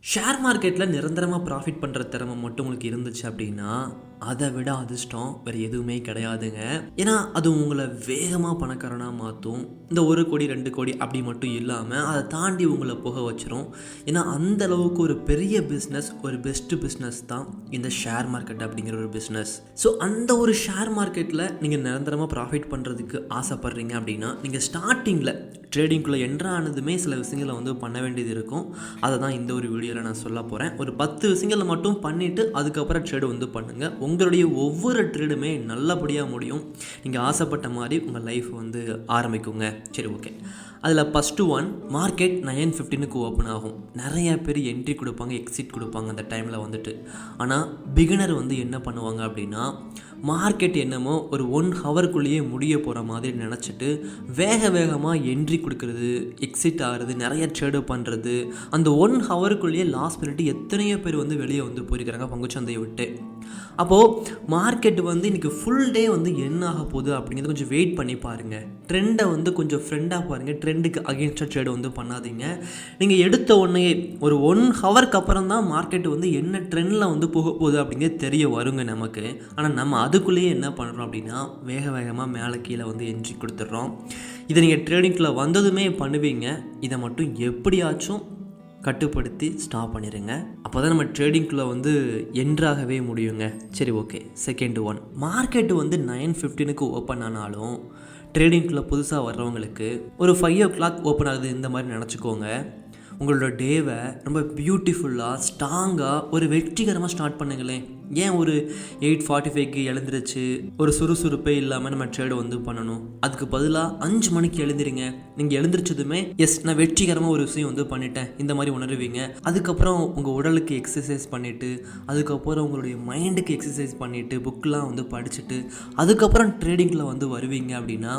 Share மார்க்கெட்டில் நிரந்தரமாக profit பண்ணுற திறமை மட்டும் உங்களுக்கு இருந்துச்சு அப்படின்னா அதை விட அதிர்ஷ்டம் வேறு எதுவுமே கிடையாதுங்க. ஏன்னா அது உங்களை வேகமாக பணக்காரனாக மாற்றும். இந்த 1 கோடி 2 கோடி அப்படி மட்டும் இல்லாமல் அதை தாண்டி உங்களை போக வச்சிரும். ஏன்னா அந்த அளவுக்கு ஒரு பெரிய பிஸ்னஸ், ஒரு பெஸ்ட்டு பிஸ்னஸ் தான் இந்த ஷேர் மார்க்கெட் அப்படிங்கிற ஒரு பிஸ்னஸ். ஸோ அந்த ஒரு ஷேர் மார்க்கெட்டில் நீங்கள் நிரந்தரமாக ப்ராஃபிட் பண்ணுறதுக்கு ஆசைப்பட்றீங்க அப்படின்னா நீங்கள் ஸ்டார்டிங்கில் ட்ரேடிங்குள்ளே என்ட்ரானதுமே சில விஷயங்களை பண்ண வேண்டியது இருக்கும். அதை தான் இந்த ஒரு வீடியோவில் நான் சொல்ல போகிறேன். ஒரு 10 விஷயங்களை மட்டும் பண்ணிவிட்டு அதுக்கப்புறம் ட்ரேடு பண்ணுங்கள். உங்களுடைய ஒவ்வொரு ட்ரேடுமே நல்லபடியாக முடியும். நீங்கள் ஆசைப்பட்ட மாதிரி உங்கள் லைஃப் ஆரம்பிக்குங்க. சரி, ஓகே. அதில் ஃபஸ்ட்டு ஒன், மார்க்கெட் 9:15 ஓப்பன் ஆகும். நிறைய பேர் என்ட்ரி கொடுப்பாங்க, எக்ஸிட் கொடுப்பாங்க அந்த டைமில் ஆனால் பிகினர் என்ன பண்ணுவாங்க அப்படின்னா, மார்க்கெட் என்னமோ ஒரு 1 ஹவருக்குள்ளேயே முடிய போகிற மாதிரி நினச்சிட்டு வேகமாக என்ட்ரி கொடுக்குறது, எக்ஸிட் ஆகிறது, நிறைய ட்ரேடு பண்ணுறது. அந்த 1 ஹவருக்குள்ளேயே லாஸ் பண்ணிட்டு எத்தனையோ பேர் வெளியே போயிருக்கிறாங்க பங்குச்சந்தையை விட்டு. அப்போது மார்க்கெட் இன்றைக்கி ஃபுல் டே என்ன ஆக போகுது அப்படிங்கிறது கொஞ்சம் வெயிட் பண்ணி பாருங்கள். ட்ரெண்டை கொஞ்சம் ஃப்ரெண்டாக பாருங்கள். ட்ரெண்டுக்கு அகேன்ஸ்டாக ட்ரேடு பண்ணாதீங்க. நீங்கள் எடுத்த உடனே ஒரு 1 ஹவருக்கு அப்புறம் தான் மார்க்கெட் என்ன ட்ரெண்டில் போக போகுது அப்படிங்கிறது தெரிய வருங்க நமக்கு. ஆனால் நம்ம அதுக்குள்ளேயே என்ன பண்ணுறோம் அப்படின்னா வேகமாக மேலே கீழே என்ட்ரி கொடுத்துட்றோம். இதை நீங்கள் ட்ரேடிங்கில் வந்ததுமே பண்ணுவீங்க. இதை மட்டும் எப்படியாச்சும் கட்டுப்படுத்தி ஸ்டாப் பண்ணிடுங்க. அப்போ தான் நம்ம ட்ரேடிங்குள்ளே என்ட்ராகவே முடியுங்க. சரி, okay. Second one, market 9:15 open ஆனாலும் ட்ரேடிங்குள்ளே புதுசாக வர்றவங்களுக்கு ஒரு 5 o'clock ஓப்பன் ஆகுது இந்த மாதிரி நினச்சிக்கோங்க. உங்களோட டேவை ரொம்ப பியூட்டிஃபுல்லாக ஸ்ட்ராங்காக ஒரு வெற்றிகரமாக ஸ்டார்ட் பண்ணுங்களேன். ஏன் ஒரு 8:45க்கு எழுந்திரிச்சு ஒரு சுறுசுறுப்பே இல்லாமல் நம்ம ட்ரேடு பண்ணணும்? அதுக்கு பதிலாக 5 மணிக்கு எழுந்திரிங்க. நீங்கள் எழுந்திரிச்சதுமே எஸ் நான் வெற்றிகரமாக ஒரு விஷயம் பண்ணிட்டேன் இந்த மாதிரி உணர்வீங்க. அதுக்கப்புறம் உங்கள் உடலுக்கு எக்ஸசைஸ் பண்ணிவிட்டு, அதுக்கப்புறம் உங்களுடைய மைண்டுக்கு எக்ஸசைஸ் பண்ணிவிட்டு, புக்கெலாம் படிச்சுட்டு அதுக்கப்புறம் ட்ரேடிங்கில் வருவீங்க அப்படின்னா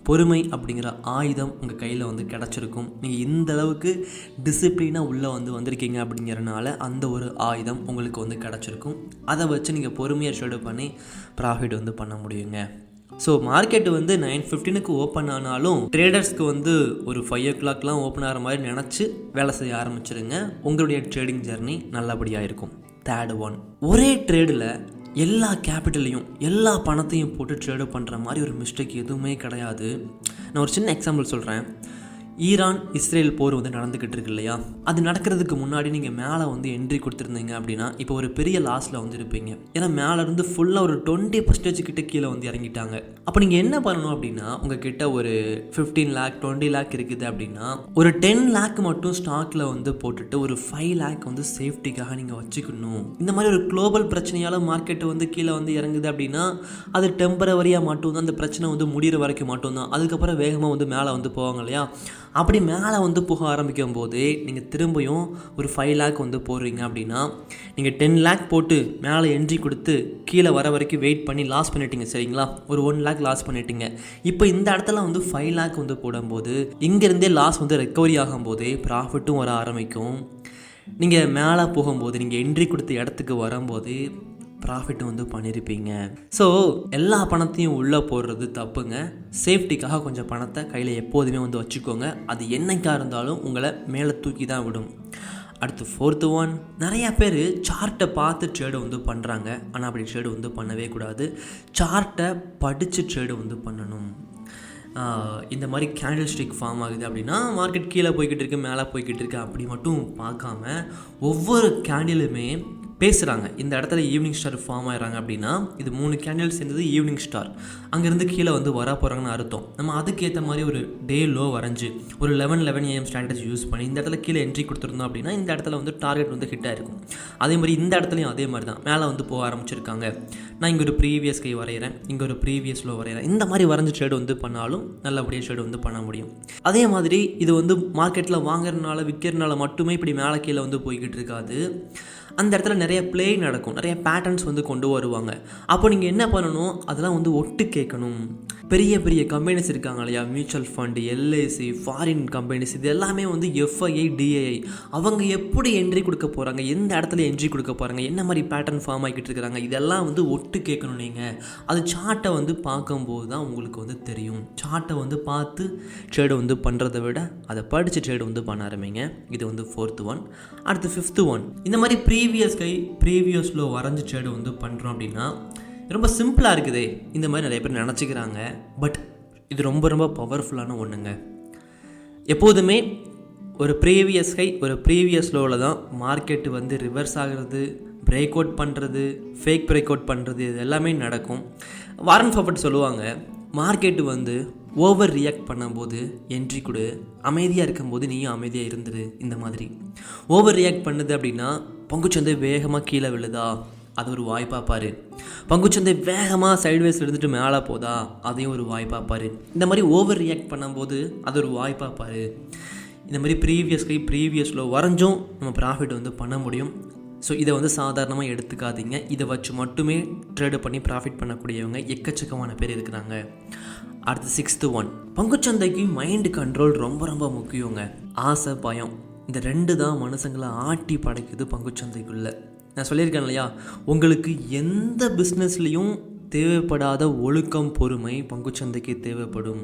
பொறுமை அப்படிங்கிற ஆயுதம் உங்கள் கையில் கிடச்சிருக்கும். நீங்கள் இந்த அளவுக்கு டிசிப்ளினாக உள்ளே வந்திருக்கீங்க அப்படிங்கிறனால அந்த ஒரு ஆயுதம் உங்களுக்கு கிடச்சிருக்கும். அதை வச்சு நீங்கள் பொறுமையாக ட்ரேடு பண்ணி ப்ராஃபிட் பண்ண முடியுங்க. ஸோ மார்க்கெட்டு 9:15 ஓப்பன் ஆனாலும் ட்ரேடர்ஸ்க்கு ஒரு 5 o'clockலாம் ஓப்பன் ஆகிற மாதிரி நினச்சி வேலை செய்ய ஆரம்பிச்சிருங்க. உங்களுடைய ட்ரேடிங் ஜர்னி நல்லபடியாக இருக்கும். தேர்ட் ஒன், ஒரே ட்ரேடில் எல்லா கேபிட்டலையும் எல்லா பணத்தையும் போட்டு ட்ரேடு பண்ணுற மாதிரி ஒரு மிஸ்டேக் எதுவுமே கிடையாது. நான் ஒரு சின்ன எக்ஸாம்பிள் சொல்கிறேன். ஈரான் இஸ்ரேல் போர் நடந்துக்கிட்டு இருக்கு இல்லையா? அது நடக்கிறதுக்கு முன்னாடி நீங்கள் மேலே என்ட்ரி கொடுத்துருந்தீங்க அப்படின்னா இப்போ ஒரு பெரிய லாஸில் இருப்பீங்க. ஏன்னா மேலேருந்து ஃபுல்லாக ஒரு 20% கிட்ட கீழே இறங்கிட்டாங்க. அப்போ நீங்கள் என்ன பண்ணணும் அப்படின்னா, உங்கள் கிட்ட ஒரு 15 lakh 20 lakh இருக்குது அப்படின்னா ஒரு 10 lakh மட்டும் ஸ்டாக்கில் போட்டுட்டு ஒரு 5 lakh சேஃப்டிக்காக நீங்கள் வச்சுக்கணும். இந்த மாதிரி ஒரு குளோபல் பிரச்சனையால் மார்க்கெட்டு கீழே இறங்குது அப்படின்னா அது டெம்பரவரியாக மட்டும்தான். அந்த பிரச்சனை முடிகிற வரைக்கும் மட்டும்தான். அதுக்கப்புறம் வேகமாக மேலே போவாங்க இல்லையா? அப்படி மேலே போக ஆரம்பிக்கும் போது நீங்கள் திரும்பியும் ஒரு 5 lakh போடுறீங்க அப்படின்னா நீங்கள் 10 lakh போட்டு மேலே என்ட்ரி கொடுத்து கீழே வர வரைக்கும் வெயிட் பண்ணி லாஸ் பண்ணிட்டீங்க. சரிங்களா? ஒரு 1 lakh லாஸ் பண்ணிட்டீங்க. இப்போ இந்த இடத்துல 5 lakh போடும்போது இங்கேருந்தே லாஸ் ரெக்கவரி ஆகும்போது ப்ராஃபிட்டும் வர ஆரம்பிக்கும். நீங்கள் மேலே போகும்போது நீங்கள் என்ட்ரி கொடுத்த இடத்துக்கு வரும்போது ப்ராஃபிட் பண்ணியிருப்பீங்க. ஸோ எல்லா பணத்தையும் உள்ளே போடுறது தப்புங்க. சேஃப்டிக்காக கொஞ்சம் பணத்தை கையில் எப்போதுமே வச்சுக்கோங்க. அது என்னைக்காக இருந்தாலும் உங்களை மேலே தூக்கி தான் விடும். அடுத்து ஃபோர்த்து ஒன், நிறையா பேர் சார்ட்டை பார்த்து ட்ரேடு பண்ணுறாங்க. ஆனால் அப்படி ட்ரேடு பண்ணவே கூடாது. சார்ட்டை படித்து ட்ரேடு பண்ணணும். இந்த மாதிரி கேண்டில் ஸ்டிக் ஃபார்ம் ஆகுது அப்படின்னா மார்க்கெட் கீழே போய்கிட்டு இருக்கு மேலே போய்கிட்டு இருக்கு அப்படி மட்டும் பார்க்காம ஒவ்வொரு கேண்டிலுமே பேசுகிறாங்க. இந்த இடத்துல ஈவினிங் ஸ்டார் ஃபார்ம் ஆகிறாங்க அப்படின்னா இது 3 கேண்டில் சேர்ந்தது ஈவினிங் ஸ்டார். அங்கேருந்து கீழே வர போகிறாங்கன்னு அர்த்தம். நம்ம அதுக்கேற்ற மாதிரி ஒரு டே லோ வரைஞ்சி ஒரு 11 AM ஸ்ட்ராட்டஜி யூஸ் பண்ணி இந்த இடத்துல கீழே என்ட்ரி கொடுத்துருந்தோம் அப்படின்னா இந்த இடத்துல டார்கெட் ஹிட்டாக இருக்கும். அதே மாதிரி இந்த இடத்துலையும் அதே மாதிரி தான் மேலே போக ஆரம்பிச்சிருக்காங்க. நான் இங்கே ஒரு ப்ரீவியஸ் கை வரைகிறேன், இங்கே ஒரு ப்ரீவியஸ் லோ வரைகிறேன். இந்த மாதிரி வரைஞ்சி ட்ரேடு பண்ணாலும் நல்லபடியாக ட்ரேடு பண்ண முடியும். அதே மாதிரி இது மார்க்கெட்டில் வாங்குறதுனால விற்கிறதுனால மட்டுமே இப்படி மேலே கீழே போய்கிட்டு இருக்காது. அந்த இடத்துல நிறைய ப்ளே நடக்கும், நிறைய பேட்டர்ன்ஸ் வந்து கொண்டு வருவாங்க. அப்போ நீங்கள் என்ன பண்ணணும், அதெல்லாம் வந்து ஒட்டு கேட்கணும். பெரிய பெரிய கம்பெனிஸ் இருக்காங்க இல்லையா, mutual fund, LIC, foreign companies, இது எல்லாமே வந்து எஃப்ஐஐ, டிஐஐ, அவங்க எப்படி என்ட்ரி கொடுக்க போகிறாங்க, எந்த இடத்துல என்ட்ரி கொடுக்க போகிறாங்க, என்ன மாதிரி பேட்டர்ன் ஃபார்ம் ஆகிக்கிட்டு இருக்கிறாங்க, இதெல்லாம் வந்து ஒட்டு கேட்கணும். நீங்கள் அது சார்ட்டை வந்து பார்க்கும்போது தான் உங்களுக்கு வந்து தெரியும். சார்ட்டை வந்து பார்த்து ட்ரேடு வந்து பண்ணுறதை விட அதை படித்து ட்ரேடு வந்து பண்ண ஆரம்பிங்க. இது வந்து 4th ஒன். அடுத்து 5th ஒன், இந்த மாதிரி ப்ரீவியஸ் லோ வரைஞ்சி ட்ரேடு வந்து பண்ணுறோம் அப்படின்னா ரொம்ப சிம்பிளாக இருக்குதே, இந்த மாதிரி நிறைய பேர் நினச்சிக்கிறாங்க. பட் இது ரொம்ப ரொம்ப பவர்ஃபுல்லான ஒன்றுங்க. எப்போதுமே ஒரு ப்ரீவியஸ் ஹை, ஒரு ப்ரீவியஸ் லோவில் தான் மார்க்கெட்டு வந்து ரிவர்ஸ் ஆகிறது, பிரேக் அவுட் பண்ணுறது, ஃபேக் பிரேக் அவுட் பண்ணுறது, இது எல்லாமே நடக்கும். வாரன் பஃபெட் சொல்லுவாங்க, மார்க்கெட்டு வந்து ஓவர் ரியாக்ட் பண்ணும்போது என்ட்ரி கொடு, அமைதியாக இருக்கும்போது நீயும் அமைதியாக இருந்துரு. இந்த மாதிரி ஓவர் ரியாக்ட் பண்ணுது அப்படின்னா பங்குச்சந்தை வேகமாக கீழே விழுதா, அது ஒரு வாய்ப்பாக பாரு. பங்குச்சந்தை வேகமாக சைட்வேஸ் இருந்துட்டு மேலே போதா, அதையும் ஒரு வாய்ப்பாக பாரு. இந்த மாதிரி ஓவர் ரியாக்ட் பண்ணும்போது அது ஒரு வாய்ப்பாக பாரு. இந்த மாதிரி ப்ரீவியஸ் லோ வரைஞ்சும் நம்ம ப்ராஃபிட் வந்து பண்ண முடியும். ஸோ இதை வந்து சாதாரணமாக எடுத்துக்காதீங்க. இதை வச்சு மட்டுமே ட்ரேடு பண்ணி ப்ராஃபிட் பண்ணக்கூடியவங்க எக்கச்சக்கமான பேர் இருக்கிறாங்க. அடுத்து 6th ஒன், பங்குச்சந்தைக்கு மைண்டு கண்ட்ரோல் ரொம்ப ரொம்ப முக்கியங்க. ஆசை, பயம், இந்த 2 தான் மனுஷங்களை ஆட்டி படைக்குது பங்குச்சந்தைக்குள்ளே. நான் சொல்லியிருக்கேன் இல்லையா, உங்களுக்கு எந்த பிஸ்னஸ்லேயும் தேவைப்படாத ஒழுக்கம், பொறுமை பங்குச்சந்தைக்கு தேவைப்படும்.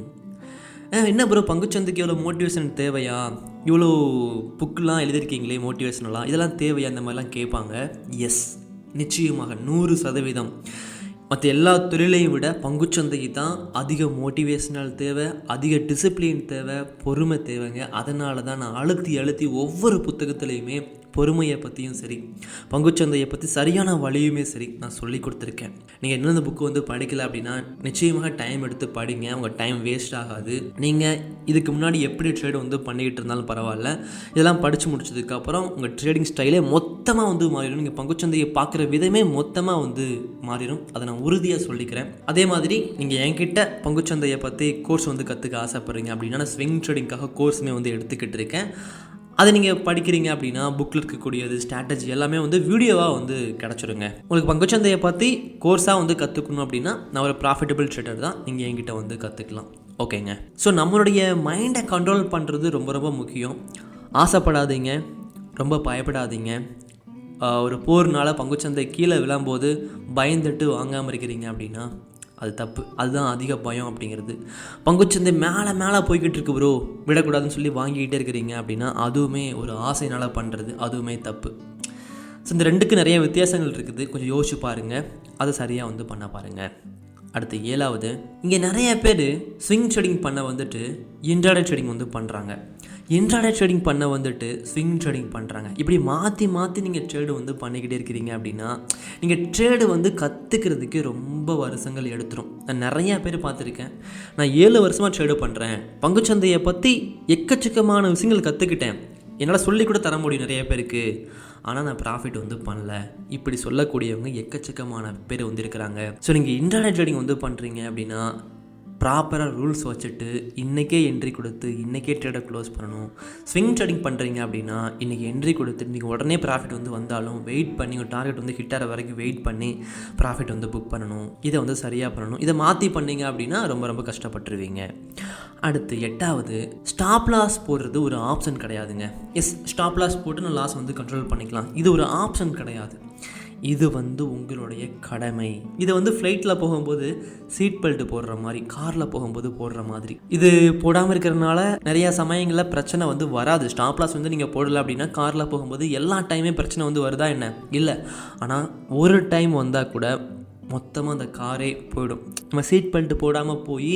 என்ன ப்ரோ, பங்குச்சந்தைக்கு எவ்வளோ மோட்டிவேஷன் தேவையா, இவ்வளோ புக்கெலாம் எழுதியிருக்கீங்களே மோட்டிவேஷனெலாம், இதெல்லாம் தேவையா, அந்த மாதிரிலாம் கேட்பாங்க. எஸ், நிச்சயமாக 100%. மற்ற எல்லா தொழிலையும் விட பங்குச்சந்தைக்கு தான் அதிக மோட்டிவேஷனல் தேவை, அதிக டிசிப்ளின் தேவை, பொறுமை தேவைங்க. அதனால தான் நான் அழுத்தி ஒவ்வொரு புத்தகத்துலேயுமே பொறுமையை பற்றியும் சரி, பங்குச்சந்தையை பற்றி சரியான வழியுமே சரி நான் சொல்லி கொடுத்துருக்கேன். நீங்கள் இன்னும் இந்த புக்கு வந்து படிக்கலை அப்படின்னா நிச்சயமாக டைம் எடுத்து படிங்க, உங்கள் டைம் வேஸ்ட் ஆகாது. நீங்கள் இதுக்கு முன்னாடி எப்படி ட்ரேடு வந்து பண்ணிக்கிட்டு இருந்தாலும் பரவாயில்ல, இதெல்லாம் படித்து முடிச்சதுக்கப்புறம் உங்கள் ட்ரேடிங் ஸ்டைலே மொத்தமாக வந்து மாறிடும். நீங்கள் பங்குச்சந்தையை பார்க்குற விதமே மொத்தமாக வந்து மாறிடும், அதை நான் உறுதியாக சொல்லிக்கிறேன். அதே மாதிரி நீங்கள் என்கிட்ட பங்குச்சந்தையை பற்றி கோர்ஸ் வந்து கற்றுக்க ஆசைப்பட்றீங்க அப்படின்னா நான் ஸ்விங் ட்ரேடிங்காக கோர்ஸுமே வந்து எடுத்துக்கிட்டு இருக்கேன். அதை நீங்கள் படிக்கிறீங்க அப்படின்னா புக்கில் இருக்கக்கூடியது ஸ்ட்ராட்டஜி எல்லாமே வந்து வீடியோவாக வந்து கிடச்சிருங்க. உங்களுக்கு பங்குச்சந்தையை பற்றி கோர்ஸாக வந்து கற்றுக்கணும் அப்படின்னா நான் ஒரு ப்ராஃபிட்டபிள் ட்ரேடர் தான், நீங்கள் என்கிட்ட வந்து கற்றுக்கலாம். ஓகேங்க. ஸோ நம்மளுடைய மைண்டை கண்ட்ரோல் பண்ணுறது ரொம்ப ரொம்ப முக்கியம். ஆசைப்படாதீங்க, ரொம்ப பயப்படாதீங்க. ஒரு போர்னால் பங்குச்சந்தை கீழே விழும்போது பயந்துட்டு வாங்காமல் இருக்கிறீங்க அப்படின்னா அது தப்பு. அதுதான் அதிக பயம் அப்படிங்கிறது. பங்குச்சந்தை மேலே போய்கிட்டு இருக்கு ப்ரோ, விடக்கூடாதுன்னு சொல்லி வாங்கிக்கிட்டே இருக்கிறீங்க அப்படின்னா அதுவுமே ஒரு ஆசைனால் பண்ணுறது, அதுவுமே தப்பு. ஸோ இந்த 2க்கு நிறைய வித்தியாசங்கள் இருக்குது, கொஞ்சம் யோசிச்சு பாருங்கள், அதை சரியாக வந்து பண்ண பாருங்கள். அடுத்து 7வது, இங்கே நிறைய பேர் ஸ்விங் ட்ரேடிங் பண்ண வந்துட்டு இன்ட்ராடே ட்ரேடிங் வந்து பண்ணுறாங்க, இன்ட்ராடே ட்ரேடிங் பண்ண வந்துட்டு ஸ்விங் ட்ரேடிங் பண்ணுறாங்க. இப்படி மாற்றி நீங்கள் ட்ரேடு வந்து பண்ணிக்கிட்டே இருக்கிறீங்க அப்படின்னா நீங்கள் ட்ரேடு வந்து கற்றுக்கிறதுக்கு ரொம்ப வருஷங்கள் எடுத்துரும். நான் நிறையா பேர் பார்த்துருக்கேன். நான் 7 வருஷமாக ட்ரேடு பண்ணுறேன், பங்குச்சந்தையை பற்றி எக்கச்சக்கமான விஷயங்கள் கற்றுக்கிட்டேன், என்னால் சொல்லி கூட தர முடியும் நிறைய பேருக்கு, ஆனால் நான் ப்ராஃபிட் வந்து பண்ணல, இப்படி சொல்லக்கூடியவங்க எக்கச்சக்கமான பேர் வந்து இருக்கிறாங்க. ஸோ நீங்கள் இன்ட்ராடே ட்ரேடிங் வந்து பண்ணுறீங்க அப்படின்னா ப்ராப்பராக ரூல்ஸ் வச்சுட்டு இன்றைக்கே என்ட்ரி கொடுத்து இன்றைக்கே ட்ரேடை க்ளோஸ் பண்ணணும். ஸ்விங் ட்ரேடிங் பண்ணுறீங்க அப்படின்னா இன்றைக்கி என்ட்ரி கொடுத்து நீங்கள் உடனே ப்ராஃபிட் வந்து வந்தாலும் வெயிட் பண்ணி ஒரு டார்கெட் வந்து ஹிட் ஆகிற வரைக்கும் வெயிட் பண்ணி ப்ராஃபிட் வந்து புக் பண்ணணும். இதை வந்து சரியாக பண்ணணும். இதை மாற்றி பண்ணீங்க அப்படின்னா ரொம்ப ரொம்ப கஷ்டப்பட்டுருவீங்க. அடுத்து 8வது, ஸ்டாப் லாஸ் போடுறது ஒரு ஆப்ஷன் கிடையாதுங்க. எஸ், ஸ்டாப் லாஸ் போட்டு நான் லாஸ் வந்து கண்ட்ரோல் பண்ணிக்கலாம், இது ஒரு ஆப்ஷன் கிடையாது, இது வந்து உங்களுடைய கடமை. இதை வந்து ஃப்ளைட்டில் போகும்போது சீட் பெல்ட் போடுற மாதிரி, காரில் போகும்போது போடுற மாதிரி, இது போடாமல் இருக்கிறதுனால நிறையா சமயங்களில் பிரச்சனை வந்து வராது. ஸ்டாப் லாஸ் வந்து நீங்கள் போடலை அப்படின்னா காரில் போகும்போது எல்லா டைமே பிரச்சனை வந்து வருதா என்ன? இல்லை. ஆனால் ஒரு டைம் வந்தால் கூட மொத்தமாக அந்த காரே போயிடும். நம்ம சீட் பெல்ட் போடாமல் போய்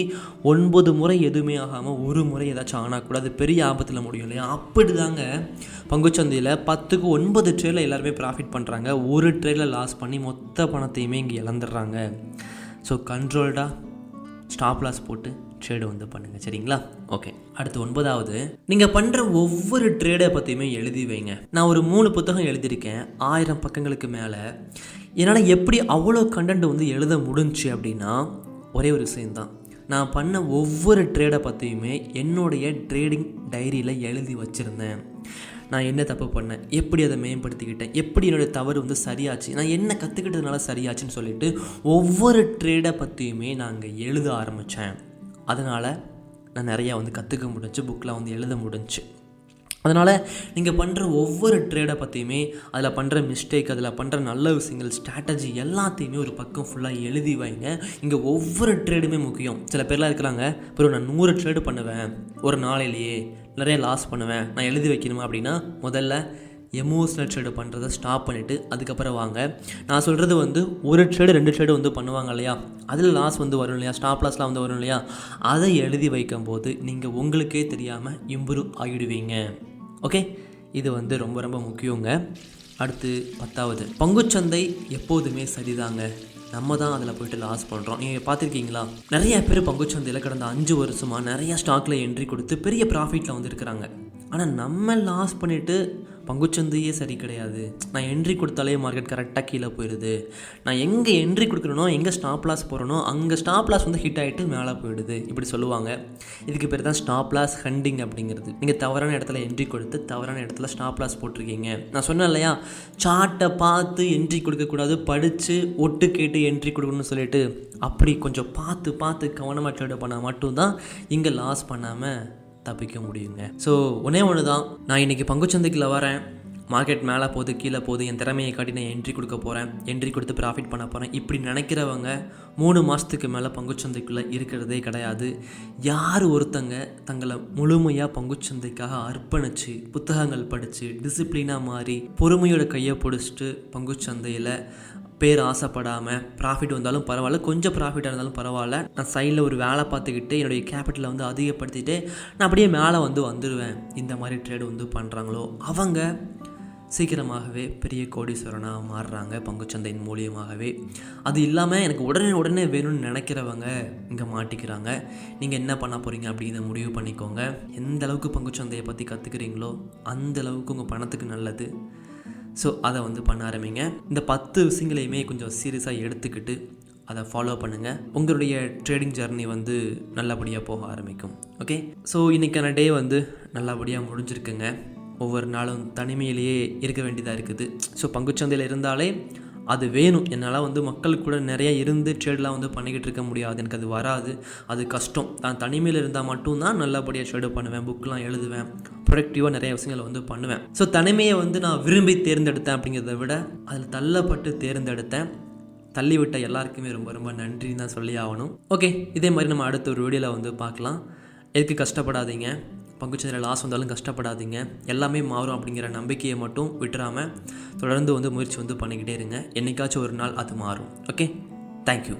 9 முறை எதுவுமே ஆகாமல் ஒரு முறை ஏதாச்சும் ஆனால் கூட அது பெரிய ஆபத்தில் முடியும் இல்லையா? அப்படி தாங்க பங்குச்சந்தையில் 10க்கு 9 ட்ரேடில் எல்லாருமே ப்ராஃபிட் பண்ணுறாங்க, ஒரு ட்ரேடில் லாஸ் பண்ணி மொத்த பணத்தையுமே இங்கே இழந்துடுறாங்க. ஸோ கண்ட்ரோல்டாக ஸ்டாப் லாஸ் போட்டு ட்ரேடு வந்து பண்ணுங்கள், சரிங்களா? ஓகே. அடுத்து 9வது, நீங்கள் பண்ணுற ஒவ்வொரு ட்ரேடை பற்றியுமே எழுதி வைங்க. நான் ஒரு 3 புத்தகம் எழுதியிருக்கேன், 1000 பக்கங்களுக்கு மேலே. என்னால் எப்படி அவ்வளோ கண்டென்ட் வந்து எழுத முடிஞ்சு அப்படின்னா ஒரே ஒரு விஷயந்தான், நான் பண்ண ஒவ்வொரு ட்ரேடை பற்றியுமே என்னுடைய ட்ரேடிங் டைரியில் எழுதி வச்சுருந்தேன். நான் என்ன தப்பு பண்ணேன், எப்படி அதை மேம்படுத்திக்கிட்டேன், எப்படி என்னுடைய தவறு வந்து சரியாச்சு, நான் என்ன கற்றுக்கிட்டதுனால சரியாச்சுன்னு சொல்லிட்டு ஒவ்வொரு ட்ரேடை பற்றியுமே நான் அங்கே எழுத ஆரம்பித்தேன். அதனால் நான் நிறையா வந்து கற்றுக்க முடிஞ்சு, புக்கில் வந்து எழுத முடிஞ்சு. அதனால் நீங்கள் பண்ணுற ஒவ்வொரு ட்ரேடை பற்றியுமே, அதில் பண்ணுற மிஸ்டேக், அதில் பண்ணுற நல்ல விஷயங்கள், ஸ்ட்ராட்டஜி எல்லாத்தையுமே ஒரு பக்கம் ஃபுல்லாக எழுதி வைங்க. இங்கே ஒவ்வொரு ட்ரேடுமே முக்கியம். சில பேர்லாம் இருக்கிறாங்க, அப்புறம் நான் 100 ட்ரேடு பண்ணுவேன் ஒரு நாளையிலேயே, நிறைய லாஸ் பண்ணுவேன், நான் எழுதி வைக்கணுமா அப்படின்னா, முதல்ல எமோஷனல் ட்ரேடு பண்ணுறதை ஸ்டாப் பண்ணிவிட்டு அதுக்கப்புறம் வாங்க. நான் சொல்கிறது வந்து ஒரு ட்ரேடு 2 ட்ரேடு வந்து பண்ணுவாங்க இல்லையா, அதில் லாஸ் வந்து வரும் இல்லையா, ஸ்டாப் லாஸ்லாம் வந்து வரும் இல்லையா, அதை எழுதி வைக்கும்போது நீங்கள் உங்களுக்கே தெரியாமல் இம்ப்ரூவ் ஆகிடுவீங்க. ஓகே, இது வந்து ரொம்ப ரொம்ப முக்கியங்க. அடுத்து 10வது, பங்குச்சந்தை எப்போதுமே சரிதாங்க, நம்ம தான் அதில் போய்ட்டு லாஸ் பண்ணுறோம். நீங்கள் பார்த்துருக்கீங்களா, நிறைய பேர் பங்குச்சந்தையில் கடந்த 5 வருஷமாக நிறையா ஸ்டாக்கில் என்ட்ரி கொடுத்து பெரிய ப்ராஃபிட்டில் வந்து இருக்கிறாங்க. ஆனால் நம்ம லாஸ் பண்ணிவிட்டு பங்குச்சந்தையே சரி கிடையாது, நான் என்ட்ரி கொடுத்தாலே மார்க்கெட் கரெக்டாக கீழே போயிடுது, நான் எங்கே என்ட்ரி கொடுக்குறனோ, எங்கே ஸ்டாப் லாஸ் போகிறனோ அங்கே ஸ்டாப் லாஸ் வந்து ஹிட் ஆகிட்டு மேலே போயிடுது, இப்படி சொல்லுவாங்க. இதுக்கு பேர் தான் ஸ்டாப் லாஸ் ஹண்டிங் அப்படிங்கிறது. நீங்கள் தவறான இடத்துல என்ட்ரி கொடுத்து தவறான இடத்துல ஸ்டாப் லாஸ் போட்டிருக்கீங்க. நான் சொன்னேன் இல்லையா, சார்ட்டை பார்த்து என்ட்ரி கொடுக்கக்கூடாது, படித்து ஒட்டு கேட்டு என்ட்ரி கொடுக்கணும்னு சொல்லிட்டு, அப்படி கொஞ்சம் பார்த்து கவனமாக ட்ரேட் பண்ணால் மட்டும்தான் இங்கே லாஸ் பண்ணாமல் தப்பிக்க முடியுங்க. ஸோ ஒன்றே ஒன்று தான், நான் இன்றைக்கி பங்குச்சந்தைக்குள்ளே வரேன், மார்க்கெட் மேலே போகுது கீழே போகுது, என் திறமையை காட்டி நான் என்ட்ரி கொடுக்க போகிறேன், என்ட்ரி கொடுத்து ப்ராஃபிட் பண்ண போகிறேன், இப்படி நினைக்கிறவங்க 3 மாதத்துக்கு மேலே பங்குச்சந்தைக்குள்ளே இருக்கிறதே கிடையாது. யார் ஒருத்தங்க தங்களை முழுமையாக பங்குச்சந்தைக்காக அர்ப்பணித்து புத்தகங்கள் படித்து டிசிப்ளினாக மாறி பொறுமையோட கையை பிடிச்சிட்டு பங்குச்சந்தையில் பேர் ஆசைப்படாமல், ப்ராஃபிட் வந்தாலும் பரவாயில்ல, கொஞ்சம் ப்ராஃபிட்டாக இருந்தாலும் பரவாயில்ல, நான் சைடில் ஒரு வேலை பார்த்துக்கிட்டு என்னுடைய கேபிட்டலை வந்து அதிகப்படுத்திட்டு நான் அப்படியே மேலே வந்து வந்துடுவேன், இந்த மாதிரி ட்ரேடு வந்து பண்ணுறாங்களோ அவங்க சீக்கிரமாகவே பெரிய கோடீஸ்வரனாக மாறுறாங்க பங்குச்சந்தையின் மூலியமாகவே. அது இல்லாமல் எனக்கு உடனே வேணும்னு நினைக்கிறவங்க இங்கே மாட்டிக்கிறாங்க. நீங்கள் என்ன பண்ண போகிறீங்க அப்படிங்கிறத முடிவு பண்ணிக்கோங்க. எந்த அளவுக்கு பங்குச்சந்தையை பற்றி கற்றுக்கிறீங்களோ அந்தளவுக்கு உங்கள் பணத்துக்கு நல்லது. ஸோ அதை வந்து பண்ண ஆரம்பிங்க. இந்த 10 விஷயங்களையுமே கொஞ்சம் சீரியஸாக எடுத்துக்கிட்டு அதை ஃபாலோ பண்ணுங்கள். உங்களுடைய ட்ரேடிங் ஜர்னி வந்து நல்லபடியாக போக ஆரம்பிக்கும். ஓகே, ஸோ இன்றைக்கான டே வந்து நல்லபடியாக முடிஞ்சிருக்குங்க. ஒவ்வொரு நாளும் தனிமையிலேயே இருக்க வேண்டியதாக இருக்குது. ஸோ பங்குச்சந்தையில் இருந்தாலே அது வேணும். என்னால் வந்து மக்கள் கூட நிறையா இருந்து ட்ரேடெலாம் வந்து பண்ணிக்கிட்டு இருக்க முடியாது, எனக்கு அது வராது, அது கஷ்டம். நான் தனிமையில் இருந்தால் மட்டும்தான் நல்லபடியாக ட்ரேடு பண்ணுவேன், புக்கெலாம் எழுதுவேன், ப்ரொடக்டிவாக நிறைய விஷயங்களை வந்து பண்ணுவேன். ஸோ தனிமையை வந்து நான் விரும்பி தேர்ந்தெடுத்தேன் அப்படிங்கிறத விட அதில் தள்ளப்பட்டு தேர்ந்தெடுத்தேன். தள்ளிவிட்ட எல்லாருக்குமே ரொம்ப ரொம்ப நன்றின்னு தான் சொல்லி ஆகணும். ஓகே, இதே மாதிரி நம்ம அடுத்த ஒரு வீடியோவில் வந்து பார்க்கலாம். எதுக்கு கஷ்டப்படாதீங்க, பங்குச்சந்தையில் லாஸ் வந்தாலும் கஷ்டப்படாதீங்க, எல்லாமே மாறும் அப்படிங்கிற நம்பிக்கையை மட்டும் விட்டுறாமல் தொடர்ந்து வந்து முயற்சி வந்து பண்ணிக்கிட்டே இருங்க. என்றைக்காச்சும் ஒரு நாள் அது மாறும். Okay, thank you.